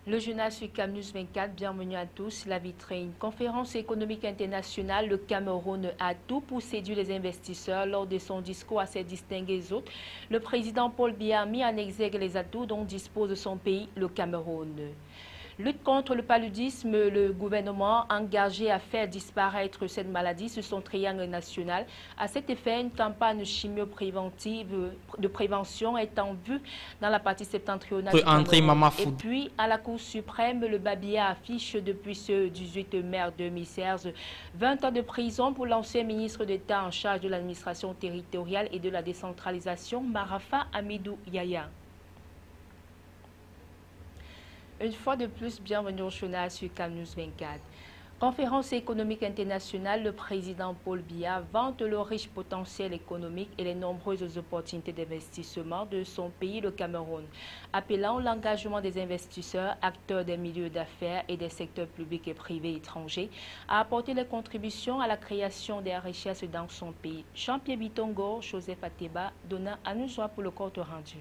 Le journal sur CamNews 24, bienvenue à tous. La vitrine. Conférence économique internationale, le Cameroun a tout pour séduire les investisseurs. Lors de son discours à ses distingués hôtes, le président Paul Biya a mis en exergue les atouts dont dispose son pays, le Cameroun. Lutte contre le paludisme, le gouvernement engagé à faire disparaître cette maladie sur son triangle national. À cet effet, une campagne chimio-préventive de prévention est en vue dans la partie septentrionale du Cameroun. Et puis, à la Cour suprême, le Babia affiche depuis ce 18 mai 2016 20 ans de prison pour l'ancien ministre d'État en charge de l'administration territoriale et de la décentralisation, Marafa Amidou Yaya. Une fois de plus, bienvenue au journal sur CamNews 24. Conférence économique internationale, le président Paul Biya vante le riche potentiel économique et les nombreuses opportunités d'investissement de son pays, le Cameroun, appelant l'engagement des investisseurs, acteurs des milieux d'affaires et des secteurs publics et privés étrangers à apporter les contributions à la création des richesses dans son pays. Jean-Pierre Bitongo, Joseph Ateba, donnant à nous joie pour le compte rendu.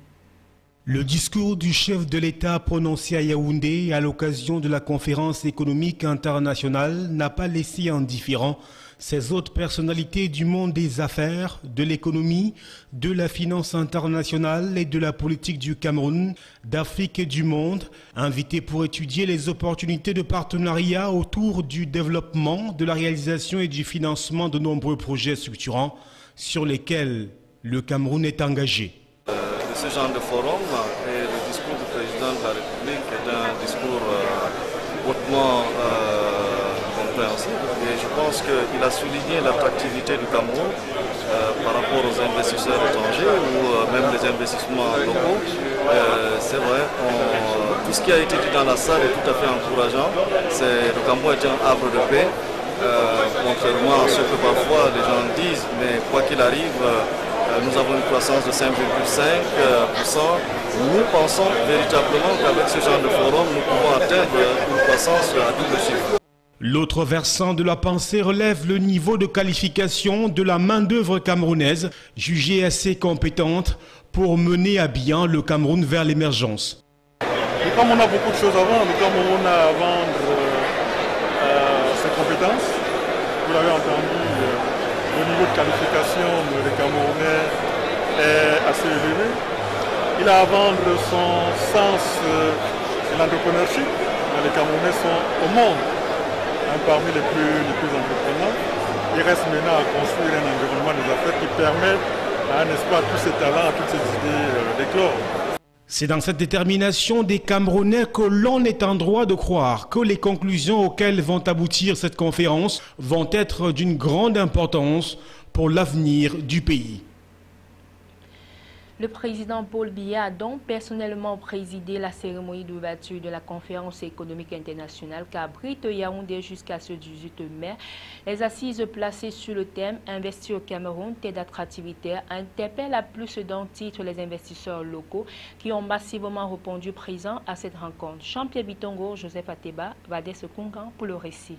Le discours du chef de l'État prononcé à Yaoundé à l'occasion de la conférence économique internationale n'a pas laissé indifférent ces autres personnalités du monde des affaires, de l'économie, de la finance internationale et de la politique du Cameroun, d'Afrique et du monde, invités pour étudier les opportunités de partenariat autour du développement, de la réalisation et du financement de nombreux projets structurants sur lesquels le Cameroun est engagé. Ce genre de forum et le discours du président de la République est un discours hautement compréhensible et je pense qu'il a souligné l'attractivité du Cameroun par rapport aux investisseurs étrangers ou même les investissements locaux. C'est vrai, tout ce qui a été dit dans la salle est tout à fait encourageant. Le Cameroun est un havre de paix, contrairement à ce que parfois les gens disent, mais quoi qu'il arrive, nous avons une croissance de 5,5%. Nous pensons véritablement qu'avec ce genre de forum, nous pouvons atteindre une croissance à double chiffre. L'autre versant de la pensée relève le niveau de qualification de la main-d'œuvre camerounaise, jugée assez compétente pour mener à bien le Cameroun vers l'émergence. Et comme on a beaucoup de choses à vendre, le Cameroun a à vendre ses compétences. Vous l'avez entendu. Le niveau de qualification des Camerounais est assez élevé. Il a à vendre son sens de l'entrepreneurship. Les Camerounais sont au monde parmi les plus entrepreneurs. Il reste maintenant à construire un environnement des affaires qui permette à un espoir, à tous ces talents, à toutes ces idées d'éclore. C'est dans cette détermination des Camerounais que l'on est en droit de croire que les conclusions auxquelles vont aboutir cette conférence vont être d'une grande importance pour l'avenir du pays. Le président Paul Biya a donc personnellement présidé la cérémonie d'ouverture de la conférence économique internationale qui abrite Yaoundé jusqu'à ce 18 mai. Les assises placées sur le thème « Investir au Cameroun, terre d'attractivité » interpellent à plus d'un titre les investisseurs locaux qui ont massivement répondu présents à cette rencontre. Jean-Pierre Bitongo, Joseph Ateba, Vadès Kungan pour le récit.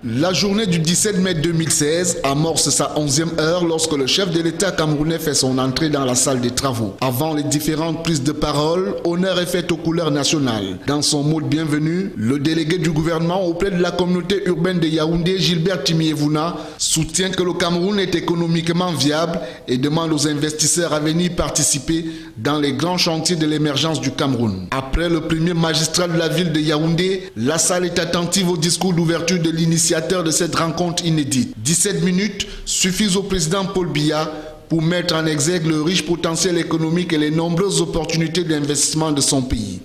La journée du 17 mai 2016 amorce sa 11e heure lorsque le chef de l'État camerounais fait son entrée dans la salle des travaux. Avant les différentes prises de parole, honneur est fait aux couleurs nationales. Dans son mot de bienvenue, le délégué du gouvernement auprès de la communauté urbaine de Yaoundé, Gilbert Timiévouna, soutient que le Cameroun est économiquement viable et demande aux investisseurs à venir participer dans les grands chantiers de l'émergence du Cameroun. Après le premier magistrat de la ville de Yaoundé, la salle est attentive au discours d'ouverture de l'initiateur de cette rencontre inédite. 17 minutes suffisent au président Paul Biya pour mettre en exergue le riche potentiel économique et les nombreuses opportunités d'investissement de son pays.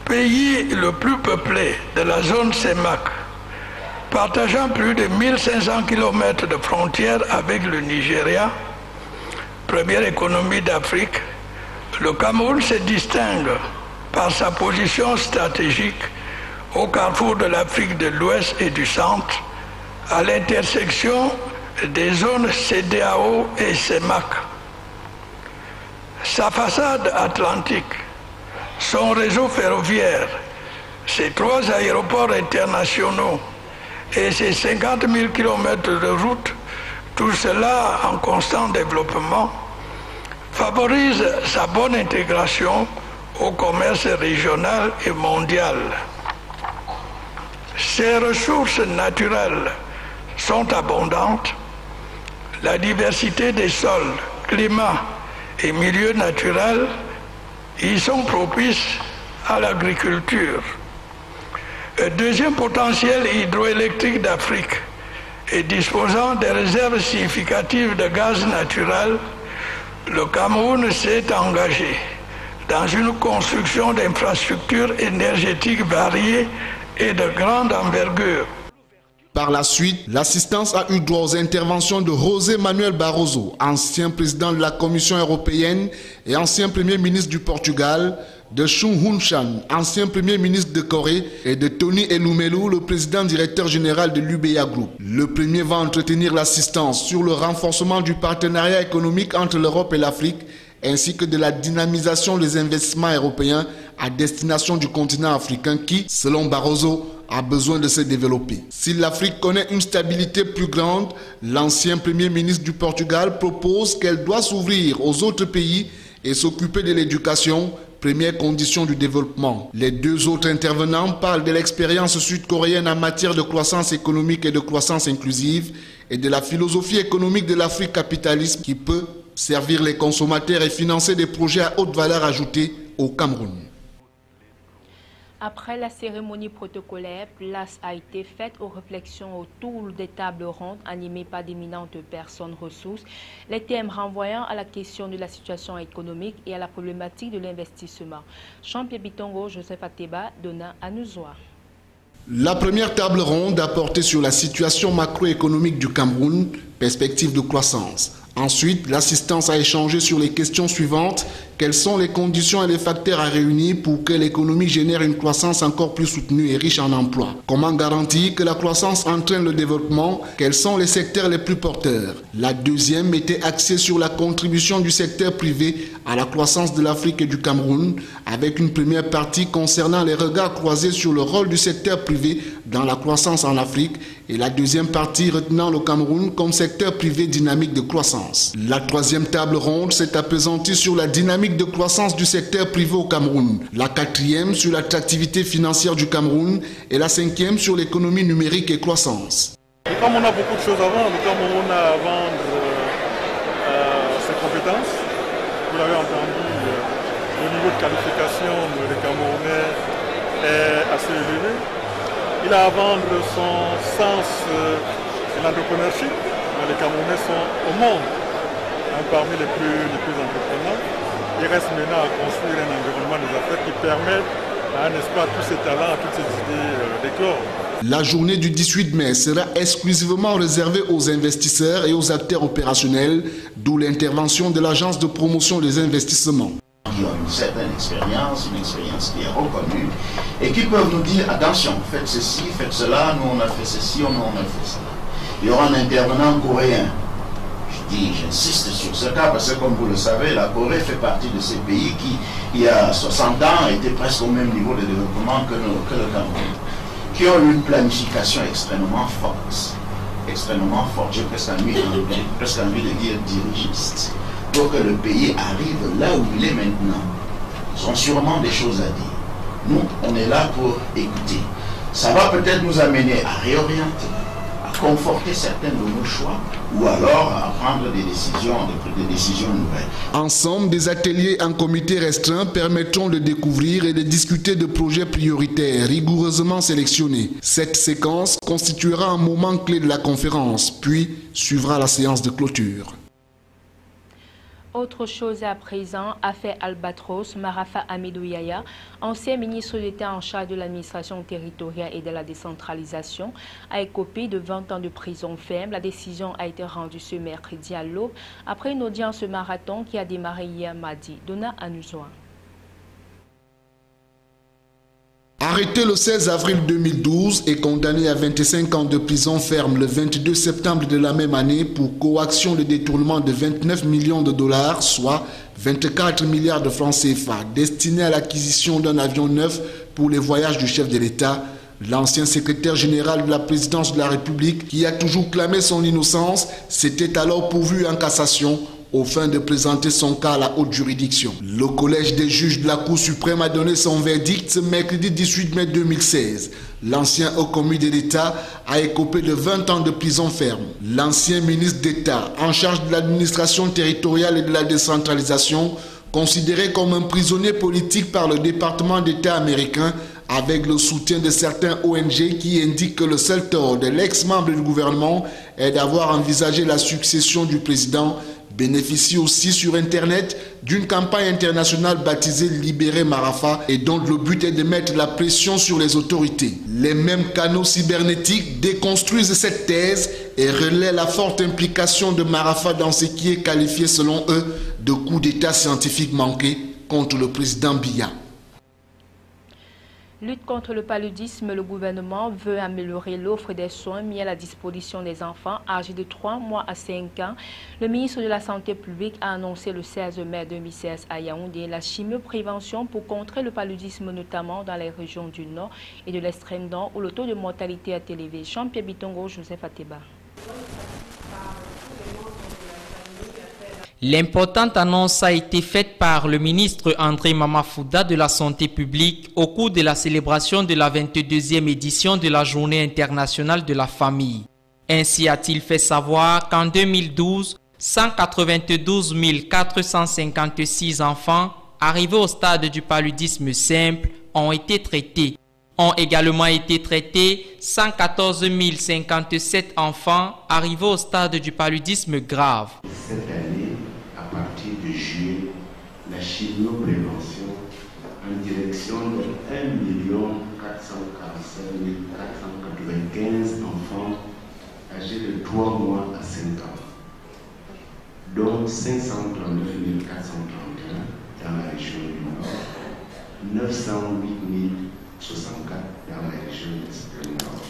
Pays le plus peuplé de la zone CEMAC, partageant plus de 1500 km de frontières avec le Nigeria, première économie d'Afrique, le Cameroun se distingue par sa position stratégique au carrefour de l'Afrique de l'Ouest et du Centre, à l'intersection des zones CEDEAO et CEMAC. Sa façade atlantique, son réseau ferroviaire, ses 3 aéroports internationaux et ses 50 000 km de route, tout cela en constant développement, favorise sa bonne intégration au commerce régional et mondial. Ces ressources naturelles sont abondantes. La diversité des sols, climats et milieux naturels y sont propices à l'agriculture. Le deuxième potentiel hydroélectrique d'Afrique et disposant des réserves significatives de gaz naturel, le Cameroun s'est engagé dans une construction d'infrastructures énergétiques variées et de grande envergure. Par la suite, l'assistance a eu droit aux interventions de José Manuel Barroso, ancien président de la Commission européenne et ancien premier ministre du Portugal, de Chung Hun-chan, ancien premier ministre de Corée, et de Tony Elumelu, le président directeur général de l'UBA Group. Le premier va entretenir l'assistance sur le renforcement du partenariat économique entre l'Europe et l'Afrique, ainsi que de la dynamisation des investissements européens à destination du continent africain qui, selon Barroso, a besoin de se développer. Si l'Afrique connaît une stabilité plus grande, l'ancien premier ministre du Portugal propose qu'elle doit s'ouvrir aux autres pays et s'occuper de l'éducation, première condition du développement. Les deux autres intervenants parlent de l'expérience sud-coréenne en matière de croissance économique et de croissance inclusive et de la philosophie économique de l'Afrique capitaliste qui peut servir les consommateurs et financer des projets à haute valeur ajoutée au Cameroun. Après la cérémonie protocolaire, place a été faite aux réflexions autour des tables rondes animées par d'éminentes personnes ressources, les thèmes renvoyant à la question de la situation économique et à la problématique de l'investissement. Jean-Pierre Bitongo, Joseph Ateba, Donna Anouzoa. La première table ronde a porté sur la situation macroéconomique du Cameroun, perspective de croissance. Ensuite, l'assistance a échangé sur les questions suivantes. Quelles sont les conditions et les facteurs à réunir pour que l'économie génère une croissance encore plus soutenue et riche en emplois? Comment garantir que la croissance entraîne le développement? Quels sont les secteurs les plus porteurs? La deuxième était axée sur la contribution du secteur privé à la croissance de l'Afrique et du Cameroun, avec une première partie concernant les regards croisés sur le rôle du secteur privé dans la croissance en Afrique et la deuxième partie retenant le Cameroun comme secteur privé dynamique de croissance. La troisième table ronde s'est appesantie sur la dynamique de croissance du secteur privé au Cameroun, la quatrième sur l'attractivité financière du Cameroun et la cinquième sur l'économie numérique et croissance. Et comme on a beaucoup de choses à vendre, comme on a à vendre ses compétences, vous l'avez entendu, le niveau de qualification des Camerounais est assez élevé. Il a à vendre son sens de l'entrepreneurship. Les Camerounais sont au monde parmi les plus entrepreneurs. Il reste maintenant à construire un environnement des affaires qui permette à, n'est-ce pas, tous ces talents, à toutes ces idées d'éclore. La journée du 18 mai sera exclusivement réservée aux investisseurs et aux acteurs opérationnels, d'où l'intervention de l'Agence de promotion des investissements. Qui ont une certaine expérience, une expérience qui est reconnue, et qui peuvent nous dire, attention, faites ceci, faites cela, nous on a fait ceci, nous on a fait cela. Il y aura un intervenant coréen. J'insiste sur ce cas parce que, comme vous le savez, la Corée fait partie de ces pays qui, il y a 60 ans, étaient presque au même niveau de développement que le Cameroun, qui ont une planification extrêmement forte, j'ai presque envie de dire dirigiste, pour que le pays arrive là où il est maintenant. Ils ont sûrement des choses à dire. Nous, on est là pour écouter. Ça va peut-être nous amener à réorienter, à conforter certains de nos choix, ou alors à prendre des décisions nouvelles. Ensemble, des ateliers en comité restreint permettront de découvrir et de discuter de projets prioritaires rigoureusement sélectionnés. Cette séquence constituera un moment clé de la conférence, puis suivra la séance de clôture. Autre chose à présent, affaire Albatros, Marafa Amidou Yaya, ancien ministre d'État en charge de l'administration territoriale et de la décentralisation, a écopé de 20 ans de prison ferme. La décision a été rendue ce mercredi à l'aube, après une audience marathon qui a démarré hier mardi. Donna Anouzoa. Arrêté le 16 avril 2012 et condamné à 25 ans de prison ferme le 22 septembre de la même année pour coaction de détournement de 29 millions de dollars, soit 24 milliards de francs CFA, destinés à l'acquisition d'un avion neuf pour les voyages du chef de l'État, l'ancien secrétaire général de la présidence de la République, qui a toujours clamé son innocence, s'était alors pourvu en cassation aux fins de présenter son cas à la haute juridiction. Le collège des juges de la Cour suprême a donné son verdict ce mercredi 18 mai 2016. L'ancien haut commis de l'État a écopé de 20 ans de prison ferme. L'ancien ministre d'État en charge de l'administration territoriale et de la décentralisation, considéré comme un prisonnier politique par le département d'État américain, avec le soutien de certains ONG qui indiquent que le seul tort de l'ex-membre du gouvernement est d'avoir envisagé la succession du président, bénéficie aussi sur Internet d'une campagne internationale baptisée Libérer Marafa et dont le but est de mettre la pression sur les autorités. Les mêmes canaux cybernétiques déconstruisent cette thèse et relaient la forte implication de Marafa dans ce qui est qualifié selon eux de coup d'état scientifique manqué contre le président Biya. Lutte contre le paludisme, le gouvernement veut améliorer l'offre des soins mis à la disposition des enfants âgés de 3 mois à 5 ans. Le ministre de la Santé publique a annoncé le 16 mai 2016 à Yaoundé la chimioprévention pour contrer le paludisme, notamment dans les régions du Nord et de l'extrême Nord où le taux de mortalité est élevé. Jean-Pierre Bitongo, Joseph Ateba. L'importante annonce a été faite par le ministre André Mamafouda de la Santé publique au cours de la célébration de la 22e édition de la Journée internationale de la famille. Ainsi a-t-il fait savoir qu'en 2012, 192 456 enfants arrivés au stade du paludisme simple ont été traités. Ont également été traités 114 057 enfants arrivés au stade du paludisme grave. Cette année, à partir de juillet, la chimioprévention en direction de 1 445 495 enfants âgés de 3 mois à 5 ans, dont 539 431 dans la région du Nord, 908 064 dans la région de l'extrême Nord.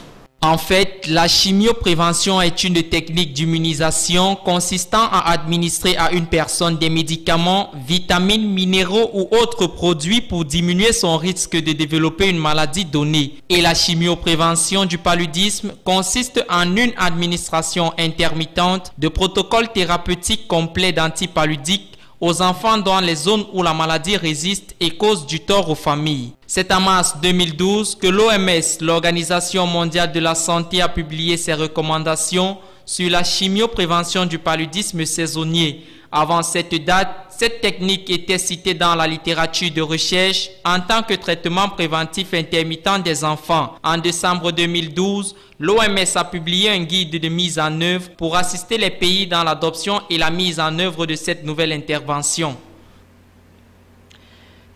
En fait, la chimioprévention est une technique d'immunisation consistant à administrer à une personne des médicaments, vitamines, minéraux ou autres produits pour diminuer son risque de développer une maladie donnée. Et la chimioprévention du paludisme consiste en une administration intermittente de protocoles thérapeutiques complets d'antipaludiques aux enfants dans les zones où la maladie résiste et cause du tort aux familles. C'est en mars 2012 que l'OMS, l'Organisation mondiale de la santé, a publié ses recommandations sur la chimioprévention du paludisme saisonnier. Avant cette date, cette technique était citée dans la littérature de recherche en tant que traitement préventif intermittent des enfants. En décembre 2012, l'OMS a publié un guide de mise en œuvre pour assister les pays dans l'adoption et la mise en œuvre de cette nouvelle intervention.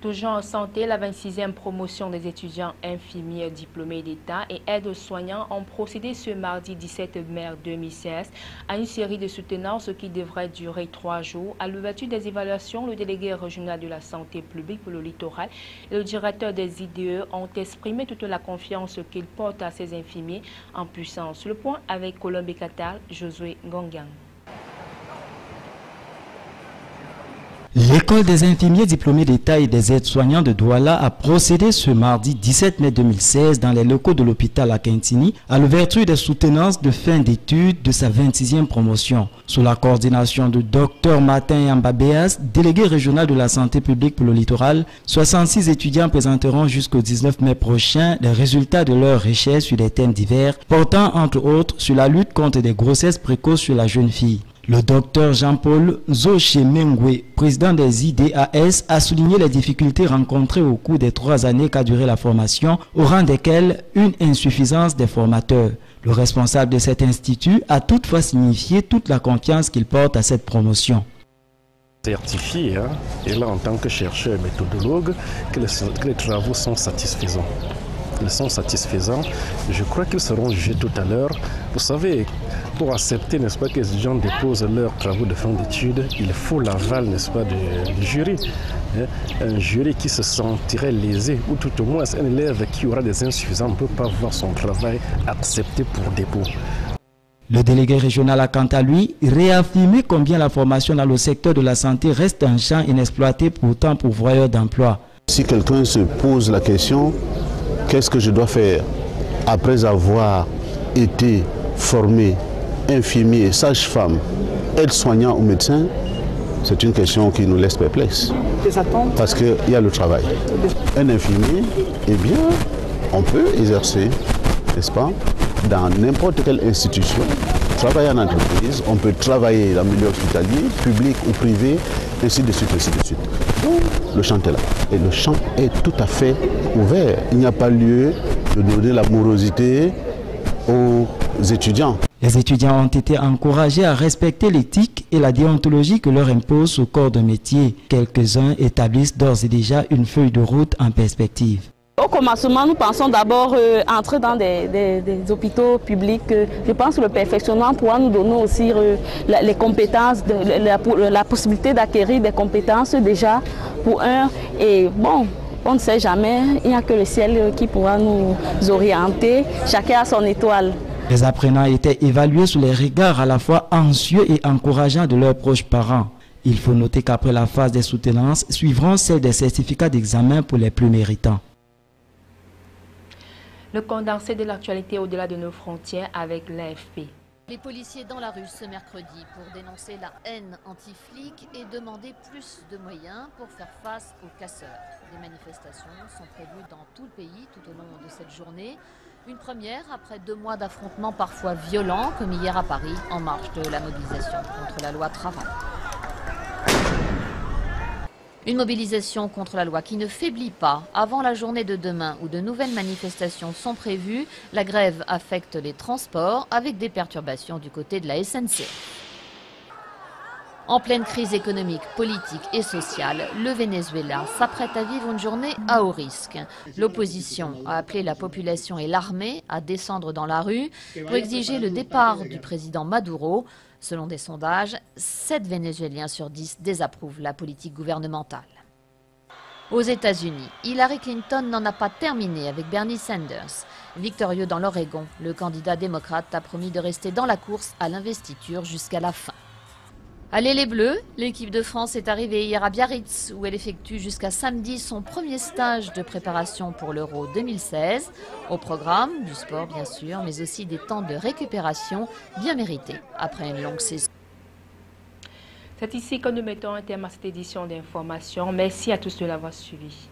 Toujours en santé, la 26e promotion des étudiants infirmiers diplômés d'État et aides-soignants ont procédé ce mardi 17 mai 2016 à une série de soutenances qui devrait durer 3 jours. À l'ouverture des évaluations, le délégué régional de la santé publique pour le littoral et le directeur des IDE ont exprimé toute la confiance qu'ils portent à ces infirmiers en puissance. Le point avec Colombe Katal, Josué Ngongang. L'école des infirmiers diplômés d'État et des aides-soignants de Douala a procédé ce mardi 17 mai 2016 dans les locaux de l'hôpital à Kintini à l'ouverture des soutenances de fin d'études de sa 26e promotion. Sous la coordination de Dr Martin Yambabéas, délégué régional de la santé publique pour le littoral, 66 étudiants présenteront jusqu'au 19 mai prochain les résultats de leurs recherches sur des thèmes divers, portant entre autres sur la lutte contre des grossesses précoces chez la jeune fille. Le docteur Jean-Paul Zoche-Mengwe, président des IDAS, a souligné les difficultés rencontrées au cours des 3 années qu'a duré la formation, au rang desquelles une insuffisance des formateurs. Le responsable de cet institut a toutefois signifié toute la confiance qu'il porte à cette promotion. Certifié, et là en tant que chercheur et méthodologue, que les travaux sont satisfaisants. Ils sont satisfaisants. Je crois qu'ils seront jugés tout à l'heure. Vous savez, pour accepter, n'est-ce pas, que les gens déposent leurs travaux de fin d'études, il faut l'aval, n'est-ce pas, du jury. Un jury qui se sentirait lésé, ou tout au moins un élève qui aura des insuffisances ne peut pas voir son travail accepté pour dépôt. Le délégué régional a quant à lui réaffirmé combien la formation dans le secteur de la santé reste un champ inexploité pourtant pourvoyeur d'emploi. Si quelqu'un se pose la question, qu'est-ce que je dois faire après avoir été formé infirmier, sage-femme, aide-soignant ou médecin? c'est une question qui nous laisse perplexes. Parce qu'il y a le travail. Un infirmier, eh bien, on peut exercer, n'est-ce pas, dans n'importe quelle institution, travailler en entreprise, on peut travailler dans le milieu hospitalier, public ou privé, ainsi de suite, ainsi de suite. Donc, le champ est là. Et le champ est tout à fait ouvert. Il n'y a pas lieu de donner la morosité aux étudiants. Les étudiants ont été encouragés à respecter l'éthique et la déontologie que leur impose ce corps de métier. Quelques-uns établissent d'ores et déjà une feuille de route en perspective. Au commencement, nous pensons d'abord entrer dans des hôpitaux publics. Je pense que le perfectionnement pourra nous donner aussi les compétences, la possibilité d'acquérir des compétences déjà pour un. Et bon, on ne sait jamais, il n'y a que le ciel qui pourra nous orienter. Chacun a son étoile. Les apprenants étaient évalués sous les regards à la fois anxieux et encourageants de leurs proches parents. Il faut noter qu'après la phase des soutenances, suivront celle des certificats d'examen pour les plus méritants. Le condensé de l'actualité au-delà de nos frontières avec l'AFP. Les policiers dans la rue ce mercredi pour dénoncer la haine anti-flic et demander plus de moyens pour faire face aux casseurs. Des manifestations sont prévues dans tout le pays tout au long de cette journée. Une première après 2 mois d'affrontements parfois violents comme hier à Paris en marge de la mobilisation contre la loi travail. Une mobilisation contre la loi qui ne faiblit pas. Avant la journée de demain où de nouvelles manifestations sont prévues, la grève affecte les transports avec des perturbations du côté de la SNCF. En pleine crise économique, politique et sociale, le Venezuela s'apprête à vivre une journée à haut risque. L'opposition a appelé la population et l'armée à descendre dans la rue pour exiger le départ du président Maduro. Selon des sondages, 7 Vénézuéliens sur 10 désapprouvent la politique gouvernementale. Aux États-Unis, Hillary Clinton n'en a pas terminé avec Bernie Sanders. Victorieux dans l'Oregon, le candidat démocrate a promis de rester dans la course à l'investiture jusqu'à la fin. Allez les Bleus, l'équipe de France est arrivée hier à Biarritz où elle effectue jusqu'à samedi son premier stage de préparation pour l'Euro 2016. Au programme, du sport bien sûr, mais aussi des temps de récupération bien mérités après une longue saison. C'est ici que nous mettons un terme à cette édition d'information. Merci à tous de l'avoir suivi.